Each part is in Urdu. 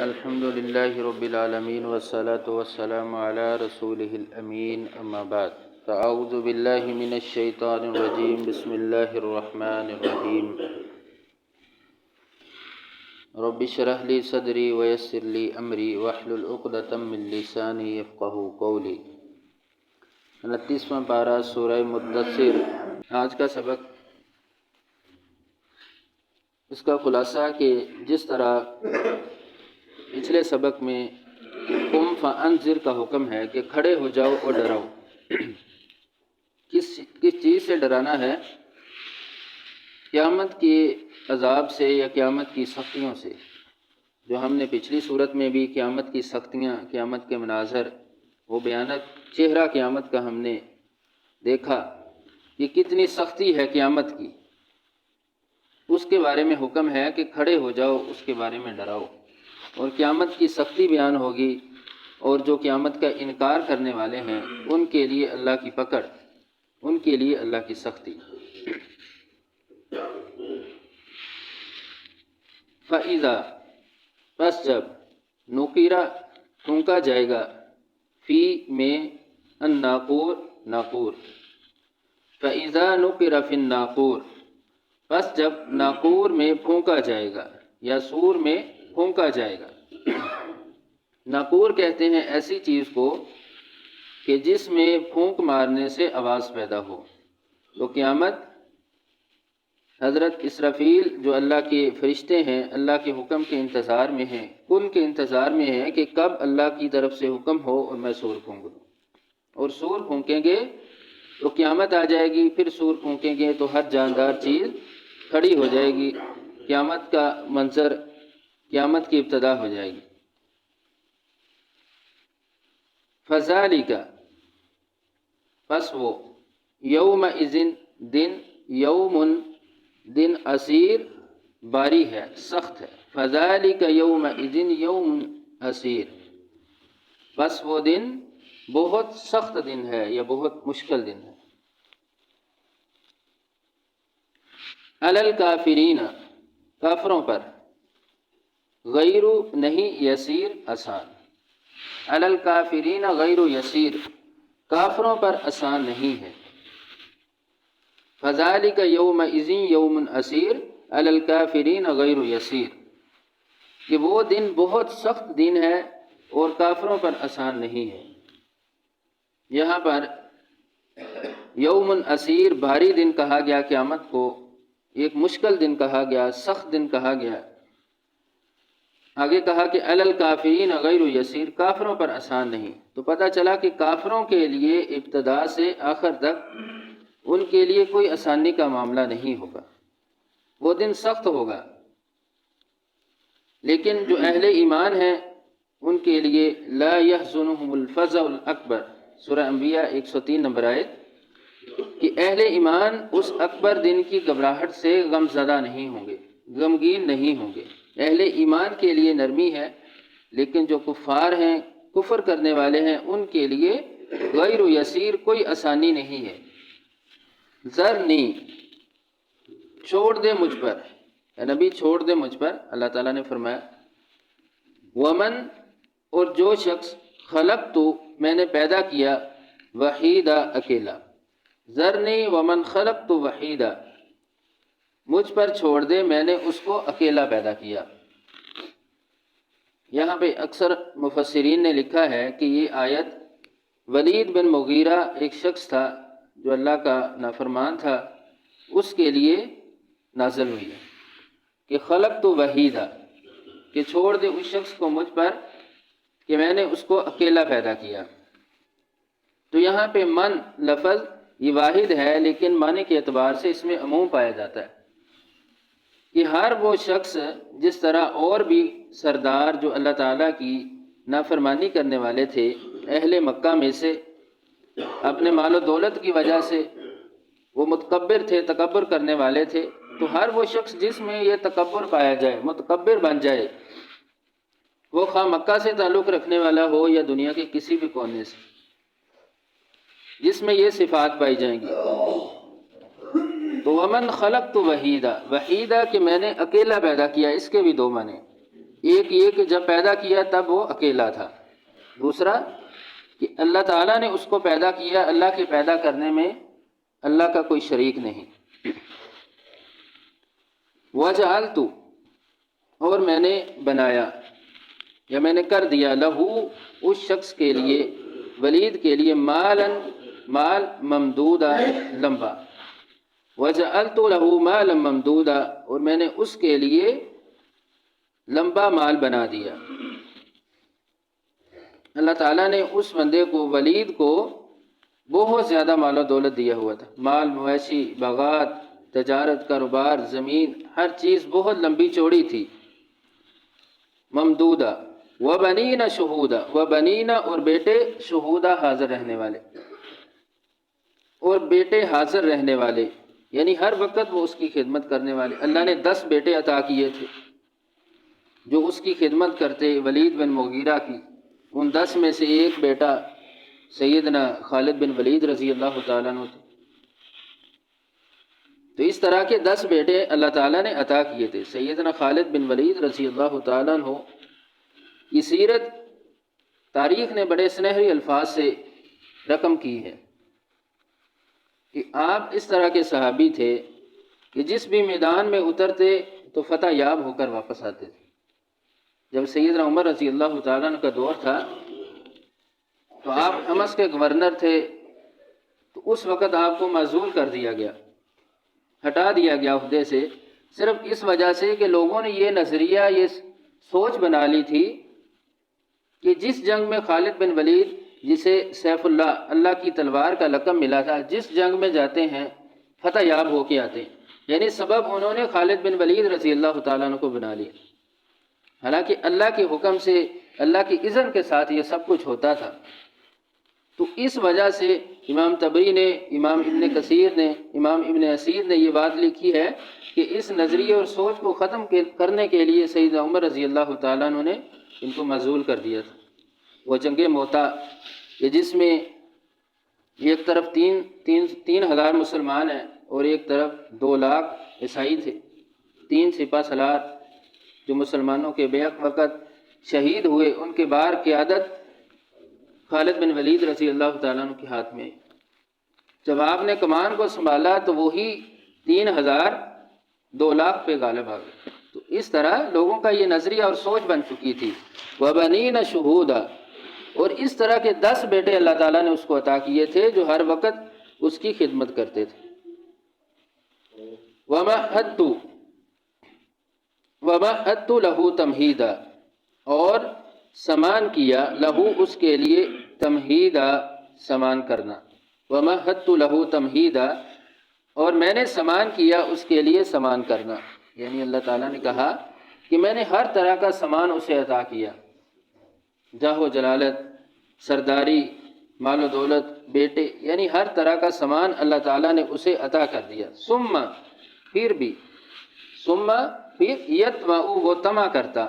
الحمد لله رب العالمين والصلاة والسلام على رسوله الأمين أما بعد فأعوذ بالله من الشيطان الرجيم بسم الله الرحمن الرحيم رب اشرح لي صدري ويسر لي أمري واحلل عقدة من لساني يفقهوا قولي 29واں پارہ سورہ مدثر۔ آج کا سبق اس کا خلاصہ کہ جس طرح پچھلے سبق میں قم فانذر کا حکم ہے کہ کھڑے ہو جاؤ اور ڈراؤ، کس چیز سے ڈرانا ہے؟ قیامت کے عذاب سے یا قیامت کی سختیوں سے، جو ہم نے پچھلی صورت میں بھی قیامت کی سختیاں، قیامت کے مناظر، وہ بیانت چہرہ قیامت کا ہم نے دیکھا کہ کتنی سختی ہے قیامت کی، اس کے بارے میں حکم ہے کہ کھڑے ہو جاؤ، اس کے بارے میں ڈراؤ، اور قیامت کی سختی بیان ہوگی، اور جو قیامت کا انکار کرنے والے ہیں ان کے لیے اللہ کی پکڑ، ان کے لیے اللہ کی سختی۔ فَإِذَا پس جب نُقِرَ پھونکا جائے گا، فی میں الناقور ناقور، فَإِذَا نُقِرَ فِي النَّاقُورِ پس جب ناقور میں پھونکا جائے گا یا سور میں پھونکا جائے گا۔ ناقور کہتے ہیں ایسی چیز کو کہ جس میں پھونک مارنے سے آواز پیدا ہو۔ تو قیامت حضرت اسرافیل جو اللہ کے فرشتے ہیں، اللہ کے حکم کے انتظار میں ہیں، ان کے انتظار میں ہیں کہ کب اللہ کی طرف سے حکم ہو اور میں سور پھونک دوں، اور سور پھونکیں گے تو قیامت آ جائے گی، پھر سور پھونکیں گے تو ہر جاندار چیز کھڑی ہو جائے گی، قیامت کا منظر، قیامت کی ابتدا ہو جائے گی۔ فَذَلِكَ پس وہ، یومئذ دن، یوم دن عسیر باری ہے، سخت ہے۔ فَذَلِكَ یومئذ یوم عسیر پس وہ دن بہت سخت دن ہے یا بہت مشکل دن ہے۔ علی الکافرین کافروں پر، غیر نہیں یسیر آسان، علی الکافرین غیر یسیر کافروں پر آسان نہیں ہے۔ فذالک یومئذ یوم عسیر علی الکافرین غیر یسیر، کہ وہ دن بہت سخت دن ہے اور کافروں پر آسان نہیں ہے۔ یہاں پر یوم عسیر بھاری دن کہا گیا، قیامت کو ایک مشکل دن کہا گیا، سخت دن کہا گیا۔ آگے کہا کہ علی الکافرین غیر یسیر، کافروں پر آسان نہیں، تو پتہ چلا کہ کافروں کے لیے ابتدا سے آخر تک ان کے لیے کوئی آسانی کا معاملہ نہیں ہوگا، وہ دن سخت ہوگا۔ لیکن جو اہل ایمان ہیں ان کے لیے لا یحزنہم الفزع الاکبر، سورہ انبیاء 103 نمبر آیت، کہ اہل ایمان اس اکبر دن کی گھبراہٹ سے غم زدہ نہیں ہوں گے، غمگین نہیں ہوں گے۔ اہل ایمان کے لیے نرمی ہے، لیکن جو کفار ہیں، کفر کرنے والے ہیں، ان کے لیے غیر یسیر، کوئی آسانی نہیں ہے۔ ذرنی چھوڑ دے مجھ پر، اے نبی چھوڑ دے مجھ پر، اللہ تعالیٰ نے فرمایا۔ ومن اور جو شخص خلق تو میں نے پیدا کیا، وحیدہ اکیلا، ذرنی ومن خلق تو وحیدہ، مجھ پر چھوڑ دے، میں نے اس کو اکیلا پیدا کیا۔ یہاں پہ اکثر مفسرین نے لکھا ہے کہ یہ آیت ولید بن مغیرہ ایک شخص تھا جو اللہ کا نافرمان تھا، اس کے لیے نازل ہوئی ہے کہ خلق تو وحیدہ، کہ چھوڑ دے اس شخص کو مجھ پر کہ میں نے اس کو اکیلا پیدا کیا۔ تو یہاں پہ من لفظ یہ واحد ہے، لیکن معنی کے اعتبار سے اس میں عموم پایا جاتا ہے کہ ہر وہ شخص، جس طرح اور بھی سردار جو اللہ تعالیٰ کی نافرمانی کرنے والے تھے اہل مکہ میں سے، اپنے مال و دولت کی وجہ سے وہ متکبر تھے، تکبر کرنے والے تھے، تو ہر وہ شخص جس میں یہ تکبر پایا جائے، متکبر بن جائے، وہ خواہ مکہ سے تعلق رکھنے والا ہو یا دنیا کے کسی بھی کونے سے، جس میں یہ صفات پائی جائیں گی، تو ومن خلق تو وحیدہ، وحیدہ کہ میں نے اکیلا پیدا کیا، اس کے بھی دو معنی، ایک یہ کہ جب پیدا کیا تب وہ اکیلا تھا، دوسرا کہ اللہ تعالیٰ نے اس کو پیدا کیا، اللہ کے پیدا کرنے میں اللہ کا کوئی شریک نہیں۔ وجعلت، اور میں نے بنایا یا میں نے کر دیا، لہو، اس شخص کے لیے، ولید کے لیے، مال ممدودا، لمبا۔ وجعلت لہو مالا ممدودا، اور میں نے اس کے لیے لمبا مال بنا دیا۔ اللہ تعالیٰ نے اس بندے کو، ولید کو، بہت زیادہ مال و دولت دیا ہوا تھا، مال مویشی، باغات، تجارت، کاروبار، زمین، ہر چیز بہت لمبی چوڑی تھی۔ ممدودہ، وبنین شہودا، وبنین، اور بیٹے، شہودا، حاضر رہنے والے، اور بیٹے حاضر رہنے والے، یعنی ہر وقت وہ اس کی خدمت کرنے والے۔ اللہ نے 10 بیٹے عطا کیے تھے جو اس کی خدمت کرتے، ولید بن مغیرہ کی۔ ان 10 میں سے ایک بیٹا سیدنا خالد بن ولید رضی اللہ تعالیٰ عنہ تھے۔ تو اس طرح کے 10 بیٹے اللہ تعالیٰ نے عطا کیے تھے۔ سیدنا خالد بن ولید رضی اللہ تعالیٰ عنہ کی سیرت تاریخ نے بڑے سنہری الفاظ سے رقم کی ہے کہ آپ اس طرح کے صحابی تھے کہ جس بھی میدان میں اترتے تو فتح یاب ہو کر واپس آتے تھے۔ جب سیدنا عمر رضی اللہ تعالیٰ عنہ کا دور تھا تو آپ حمص کے گورنر تھے، تو اس وقت آپ کو معزول کر دیا گیا، ہٹا دیا گیا عہدے سے، صرف اس وجہ سے کہ لوگوں نے یہ نظریہ، یہ سوچ بنا لی تھی کہ جس جنگ میں خالد بن ولید، جسے سیف اللہ، اللہ کی تلوار کا لقب ملا تھا، جس جنگ میں جاتے ہیں فتح یاب ہو کے آتے ہیں، یعنی سبب انہوں نے خالد بن ولید رضی اللہ تعالیٰ عنہ کو بنا لیا، حالانکہ اللہ کے حکم سے، اللہ کی اذن کے ساتھ یہ سب کچھ ہوتا تھا۔ تو اس وجہ سے امام طبری نے، امام ابن کثیر نے، امام ابن اسیر نے یہ بات لکھی ہے کہ اس نظریے اور سوچ کو ختم کرنے کے لیے سیدنا عمر رضی اللہ تعالیٰ عنہ نے ان کو معزول کر دیا تھا۔ وہ جنگ موتا، یہ جس میں ایک طرف 3,000 مسلمان ہیں اور ایک طرف 2 لاکھ عیسائی تھے، 3 سپہ سالار جو مسلمانوں کے بیک وقت شہید ہوئے، ان کے بار قیادت خالد بن ولید رضی اللہ تعالیٰ عنہ کے ہاتھ میں۔ جب آپ نے کمان کو سنبھالا تو وہی 3,000 2 لاکھ پہ غالب آ گئے۔ تو اس طرح لوگوں کا یہ نظریہ اور سوچ بن چکی تھی۔ وَبَنِينَ شُهُودًا، اور اس طرح کے 10 بیٹے اللہ تعالیٰ نے اس کو عطا کیے تھے جو ہر وقت اس کی خدمت کرتے تھے۔ وَمَهَّدتُّ لَهُ تَمْهِيدًا، اور سمان کیا، لہو، اس کے لیے، تمہیدا، سمان کرنا۔ وَمَهَّدتُّ لَهُ تَمْهِيدًا، اور میں نے سمان کیا اس کے لیے سمان کرنا، یعنی اللہ تعالیٰ نے کہا کہ میں نے ہر طرح کا سامان اسے عطا کیا، جاہ و جلالت، سرداری، مال و دولت، بیٹے، یعنی ہر طرح کا سامان اللہ تعالیٰ نے اسے عطا کر دیا۔ ثم، پھر بھی، ثم، پھر، یطمع، وہ طمع کرتا،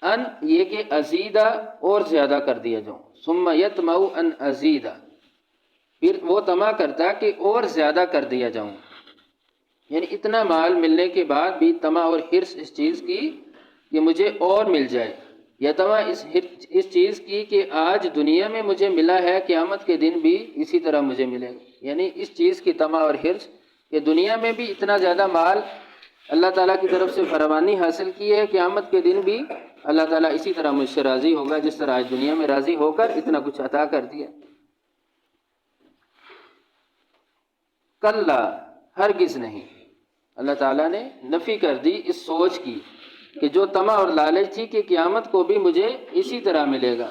ان، یہ کہ ازیدہ، اور زیادہ کر دیا جاؤں، ثم یطمع ان ازیدہ، پھر وہ طمع کرتا کہ اور زیادہ کر دیا جاؤں، یعنی اتنا مال ملنے کے بعد بھی طمع اور حرص اس چیز کی کہ مجھے اور مل جائے، یا طمع اس چیز کی کہ آج دنیا میں مجھے ملا ہے، قیامت کے دن بھی اسی طرح مجھے ملے گا، یعنی اس چیز کی طمع اور حرص کہ دنیا میں بھی اتنا زیادہ مال اللہ تعالیٰ کی طرف سے فراوانی حاصل کی ہے، قیامت کے دن بھی اللہ تعالیٰ اسی طرح مجھ سے راضی ہوگا جس طرح آج دنیا میں راضی ہو کر اتنا کچھ عطا کر دیا۔ کلا، ہرگز نہیں، اللہ تعالیٰ نے نفی کر دی اس سوچ کی کہ جو طمع اور لالچ تھی کہ قیامت کو بھی مجھے اسی طرح ملے گا،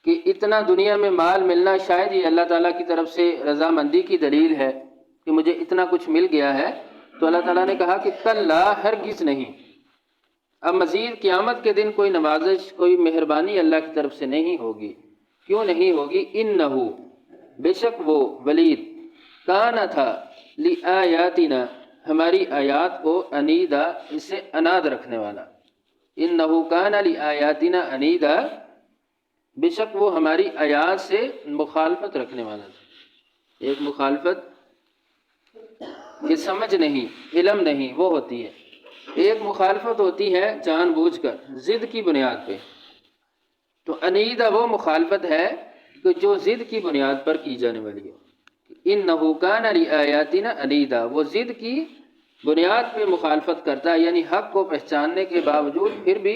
کہ اتنا دنیا میں مال ملنا شاید یہ اللہ تعالیٰ کی طرف سے رضامندی کی دلیل ہے کہ مجھے اتنا کچھ مل گیا ہے۔ تو اللہ تعالیٰ نے کہا کہ کلا، ہرگز نہیں، اب مزید قیامت کے دن کوئی نوازش، کوئی مہربانی اللہ کی طرف سے نہیں ہوگی۔ کیوں نہیں ہوگی؟ انہو، بے شک وہ ولید، کانا تھا، لآیاتنا، ہماری آیات کو، انیدا، اسے اناد رکھنے والا، انہو کانا لآیاتنا انیدا، بے شک وہ ہماری آیات سے مخالفت رکھنے والا تھا۔ ایک مخالفت کہ سمجھ نہیں، علم نہیں، وہ ہوتی ہے، ایک مخالفت ہوتی ہے جان بوجھ کر ضد کی بنیاد پہ، تو انیدہ وہ مخالفت ہے کہ جو ضد کی بنیاد پر کی جانے والی ہے۔ انہ کان لآیاتنا عنیدا، وہ ضد کی بنیاد پہ مخالفت کرتا ہے، یعنی حق کو پہچاننے کے باوجود پھر بھی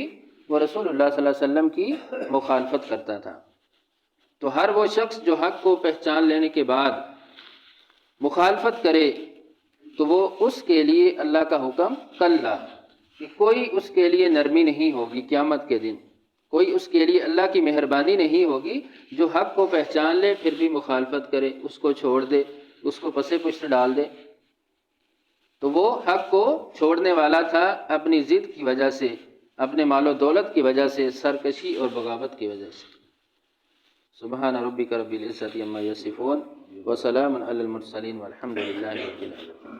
وہ رسول اللہ صلی اللہ علیہ وسلم کی مخالفت کرتا تھا۔ تو ہر وہ شخص جو حق کو پہچان لینے کے بعد مخالفت کرے تو وہ اس کے لیے اللہ کا حکم کلا، کہ کوئی اس کے لیے نرمی نہیں ہوگی قیامت کے دن، کوئی اس کے لیے اللہ کی مہربانی نہیں ہوگی جو حق کو پہچان لے پھر بھی مخالفت کرے، اس کو چھوڑ دے، اس کو پس پشت ڈال دے۔ تو وہ حق کو چھوڑنے والا تھا اپنی ضد کی وجہ سے، اپنے مال و دولت کی وجہ سے، سرکشی اور بغاوت کی وجہ سے۔ سبحان ربک رب العزت عما یصفون وسلام علی المرسلین والحمد للہ رب العالمین۔